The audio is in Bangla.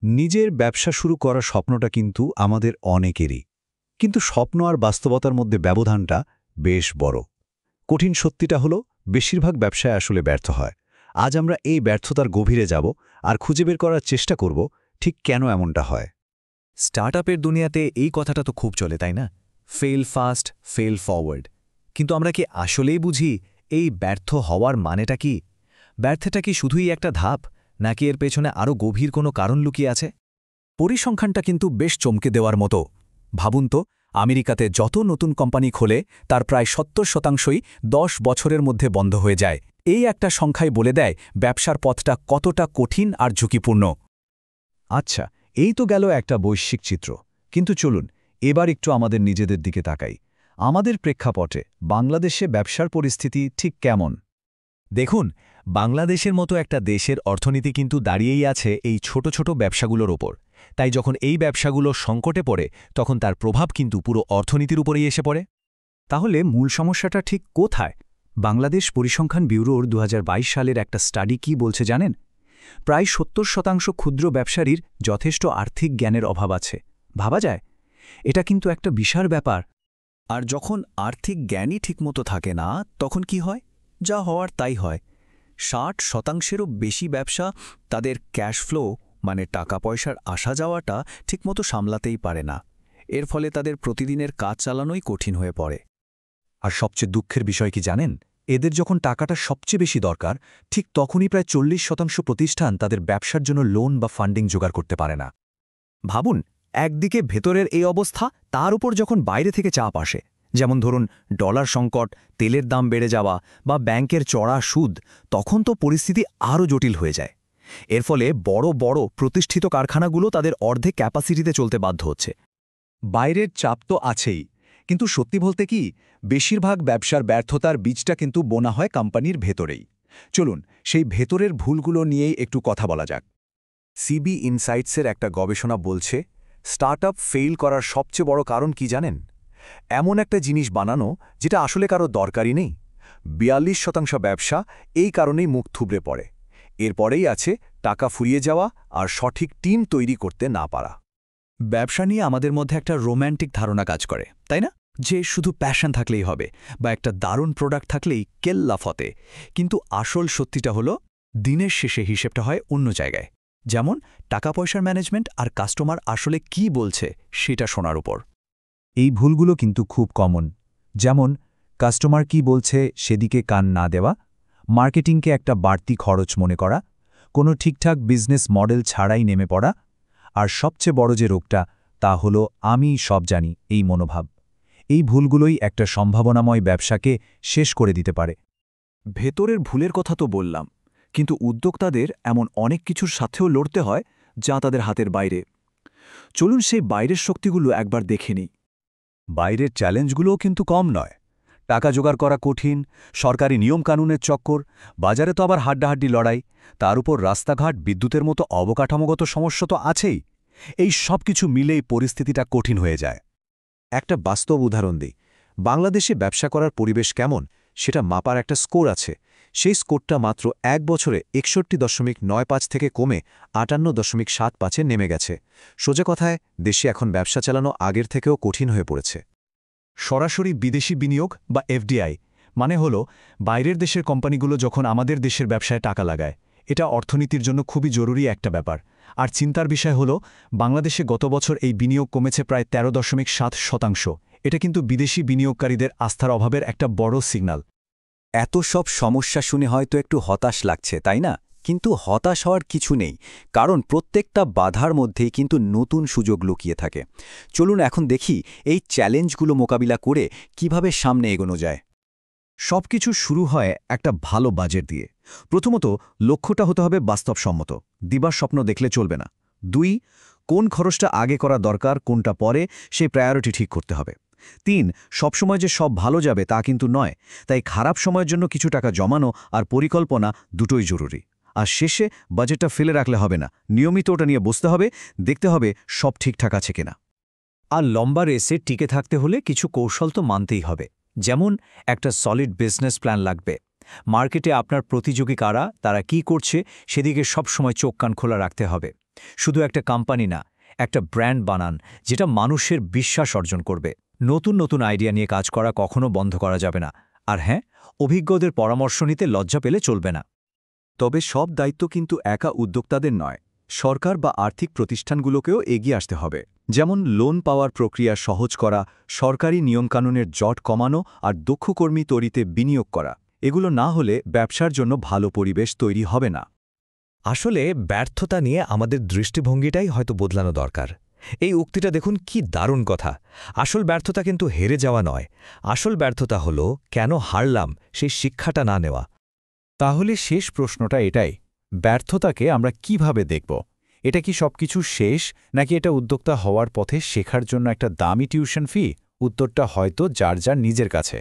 নিজের ব্যবসা শুরু করার স্বপ্নটা কিন্তু আমাদের অনেকেরই। কিন্তু স্বপ্ন আর বাস্তবতার মধ্যে ব্যবধানটা বেশ বড়। কঠিন সত্যিটা হলো বেশিরভাগ ব্যবসায় আসলে ব্যর্থ হয়। আজ আমরা এই ব্যর্থতার গভীরে যাব আর খুঁজে বের করার চেষ্টা করব ঠিক কেন এমনটা হয়। স্টার্টআপের দুনিয়াতে এই কথাটা তো খুব চলে, তাই না? Fail fast, fail forward. কিন্তু আমরা কি আসলেই বুঝি এই ব্যর্থ হওয়ার মানেটা কি? ব্যর্থতা কি শুধুই একটা ধাপ, নাকি এর পেছনে আরও গভীর কোনো কারণ লুকিয়ে আছে? পরিসংখ্যানটা কিন্তু বেশ চমকে দেওয়ার মতো। ভাবুন তো, আমেরিকাতে যত নতুন কোম্পানি খোলে তার প্রায় ৭০% ১০ বছরের মধ্যে বন্ধ হয়ে যায়। এই একটা সংখ্যাই বলে দেয় ব্যবসার পথটা কতটা কঠিন আর ঝুঁকিপূর্ণ। আচ্ছা, এই তো গেল একটা বৈশ্বিক চিত্র। কিন্তু চলুন এবার একটু আমাদের নিজেদের দিকে তাকাই। আমাদের প্রেক্ষাপটে বাংলাদেশে ব্যবসার পরিস্থিতি ঠিক কেমন? দেখুন, বাংলাদেশের মতো একটা দেশের অর্থনীতি কিন্তু দাঁড়িয়েই আছে এই ছোট ছোট ব্যবসাগুলোর ওপর। তাই যখন এই ব্যবসাগুলো সংকটে পড়ে, তখন তার প্রভাব কিন্তু পুরো অর্থনীতির উপরেই এসে পড়ে। তাহলে মূল সমস্যাটা ঠিক কোথায়? বাংলাদেশ পরিসংখ্যান ব্যুরোর ২০২২ সালের একটা স্টাডি কি বলছে জানেন? প্রায় ৭০% ক্ষুদ্র ব্যবসায়ীর যথেষ্ট আর্থিক জ্ঞানের অভাব আছে। ভাবা যায়, এটা কিন্তু একটা বিশাল ব্যাপার। আর যখন আর্থিক জ্ঞানই ঠিকমতো থাকে না, তখন কি হয়? যা হওয়ার তাই হয়। ৬০%-এরও বেশি ব্যবসা তাদের ক্যাশ ফ্লো, মানে টাকা পয়সার আসা যাওয়াটা ঠিকমতো সামলাতেই পারে না। এর ফলে তাদের প্রতিদিনের কাজ চালানোই কঠিন হয়ে পড়ে। আর সবচেয়ে দুঃখের বিষয় কি জানেন? এদের যখন টাকাটা সবচেয়ে বেশি দরকার, ঠিক তখনই প্রায় ৪০% প্রতিষ্ঠান তাদের ব্যবসার জন্য লোন বা ফান্ডিং জোগাড় করতে পারে না। ভাবুন, একদিকে ভেতরের এই অবস্থা, তার উপর যখন বাইরে থেকে চাপ আসে, যেমন ধরুন ডলার সংকট, তেলের দাম বেড়ে যাওয়া বা ব্যাংকের চড়া সুদ, তখন তো পরিস্থিতি আরও জটিল হয়ে যায়। এর ফলে বড় বড় প্রতিষ্ঠিত কারখানাগুলো তাদের অর্ধেক ক্যাপাসিটিতে চলতে বাধ্য হচ্ছে। বাইরের চাপ তো আছেই, কিন্তু সত্যি বলতে কি, বেশিরভাগ ব্যবসার ব্যর্থতার বীজটা কিন্তু বোনা হয় কোম্পানির ভেতরেই। চলুন সেই ভেতরের ভুলগুলো নিয়েই একটু কথা বলা যাক। সিবি ইনসাইটসের একটা গবেষণা বলছে, স্টার্টআপ ফেইল করার সবচেয়ে বড় কারণ কি জানেন? এমন একটা জিনিস বানানো যেটা আসলে কারো দরকারই নেই। ৪২% ব্যবসা এই কারণেই মুখ থুবড়ে পড়ে। এরপরেই আছে টাকা ফুরিয়ে যাওয়া আর সঠিক টিম তৈরি করতে না পারা। ব্যবসা নিয়ে আমাদের মধ্যে একটা রোম্যান্টিক ধারণা কাজ করে, তাই না? যে শুধু প্যাশন থাকলেই হবে, বা একটা দারুণ প্রোডাক্ট থাকলেই কেল্লা ফতে। কিন্তু আসল সত্যিটা হলো, দিনের শেষে হিসেবটা হয় অন্য জায়গায়। যেমন টাকা পয়সার ম্যানেজমেন্ট আর কাস্টমার আসলে কি বলছে সেটা শোনার উপর। এই ভুলগুলো কিন্তু খুব কমন। যেমন কাস্টমার কি বলছে সেদিকে কান না দেওয়া, মার্কেটিংকে একটা বাড়তি খরচ মনে করা, কোনো ঠিকঠাক বিজনেস মডেল ছাড়াই নেমে পড়া, আর সবচেয়ে বড় যে রোগটা, তা হলো আমি সব জানি এই মনোভাব। এই ভুলগুলোই একটা সম্ভাবনাময় ব্যবসাকে শেষ করে দিতে পারে। ভেতরের ভুলের কথা তো বললাম, কিন্তু উদ্যোক্তাদের এমন অনেক কিছুর সাথেও লড়তে হয় যা তাদের হাতের বাইরে। চলুন সেই বাইরের শক্তিগুলো একবার দেখে নিই। বাইরের চ্যালেঞ্জগুলোও কিন্তু কম নয়। টাকা জোগাড় করা কঠিন, সরকারি নিয়মকানুনের চক্কর, বাজারে তো আবার হাড্ডাহাড্ডি লড়াই, তার উপর রাস্তাঘাট, বিদ্যুতের মতো অবকাঠামোগত সমস্যা তো আছেই। এই সব কিছু মিলেই পরিস্থিতিটা কঠিন হয়ে যায়। একটা বাস্তব উদাহরণ দিই। বাংলাদেশে ব্যবসা করার পরিবেশ কেমন সেটা মাপার একটা স্কোর আছে। সেই স্কোরটা মাত্র ১ বছরে ৬১.৯৫ থেকে কমে ৫৮.৭৫-এ নেমে গেছে। সোজা কথায়, দেশে এখন ব্যবসা চালানো আগের থেকেও কঠিন হয়ে পড়েছে। সরাসরি বিদেশি বিনিয়োগ বা এফডিআই মানে হলো বাইরের দেশের কোম্পানিগুলো যখন আমাদের দেশের ব্যবসায় টাকা লাগায়। এটা অর্থনীতির জন্য খুবই জরুরি একটা ব্যাপার। আর চিন্তার বিষয় হলো, বাংলাদেশে গত বছর এই বিনিয়োগ কমেছে প্রায় ১৩.৭%। এটা কিন্তু বিদেশি বিনিয়োগকারীদের আস্থার অভাবের একটা বড় সিগন্যাল। এত সব সমস্যা শুনে হয়তো একটু হতাশ লাগছে, তাই না? কিন্তু হতাশ হওয়ার কিছু নেই, কারণ প্রত্যেকটা বাধার মধ্যেই কিন্তু নতুন সুযোগ লুকিয়ে থাকে। চলুন এখন দেখি এই চ্যালেঞ্জগুলো মোকাবিলা করে কিভাবে সামনে এগোনো যায়। সবকিছু শুরু হয় একটা ভালো বাজেট দিয়ে। প্রথমত, লক্ষ্যটা হতে হবে বাস্তবসম্মত। দিবার স্বপ্ন দেখলে চলবে না। ২, কোন খরচটা আগে করা দরকার, কোনটা পরে, সেই প্রায়োরিটি ঠিক করতে হবে। ৩, সবসময় যে সব ভালো যাবে তা কিন্তু নয়, তাই খারাপ সময়ের জন্য কিছু টাকা জমানো আর পরিকল্পনা দুটোই জরুরি। আর শেষে বাজেটটা ফেলে রাখলে হবে না, নিয়মিত ওটা নিয়ে বসতে হবে, দেখতে হবে সব ঠিকঠাক আছে কিনা। আর লম্বা রেসে টিকে থাকতে হলে কিছু কৌশল তো মানতেই হবে। যেমন একটা সলিড বিজনেস প্ল্যান লাগবে। মার্কেটে আপনার প্রতিযোগী কারা, তারা কি করছে সেদিকে সবসময় চোখ কান খোলা রাখতে হবে। শুধু একটা কোম্পানি না, একটা ব্র্যান্ড বানান যেটা মানুষের বিশ্বাস অর্জন করবে। নতুন নতুন আইডিয়া নিয়ে কাজ করা কখনো বন্ধ করা যাবে না। আর হ্যাঁ, অভিজ্ঞদের পরামর্শ নিতে লজ্জা পেলে চলবে না। তবে সব দায়িত্ব কিন্তু একা উদ্যোক্তাদের নয়, সরকার বা আর্থিক প্রতিষ্ঠানগুলোকেও এগিয়ে আসতে হবে। যেমন লোন পাওয়ার প্রক্রিয়া সহজ করা, সরকারি নিয়মকানুনের জট কমানো আর দক্ষ কর্মী তৈরিতে বিনিয়োগ করা। এগুলো না হলে ব্যবসার জন্য ভালো পরিবেশ তৈরি হবে না। আসলে ব্যর্থতা নিয়ে আমাদের দৃষ্টিভঙ্গিটাই হয়তো বদলানো দরকার। এই উক্তিটা দেখুন কি দারুণ কথা। আসল ব্যর্থতা কিন্তু হেরে যাওয়া নয়, আসল ব্যর্থতা হলো কেন হারলাম সেই শিক্ষাটা না নেওয়া। তাহলে শেষ প্রশ্নটা এটাই, ব্যর্থতাকে আমরা কিভাবে দেখব? এটা কি সবকিছু শেষ, নাকি এটা উদ্যোক্তা হওয়ার পথে শেখার জন্য একটা দামি টিউশন ফি? উত্তরটা হয়তো যার যার নিজের কাছে।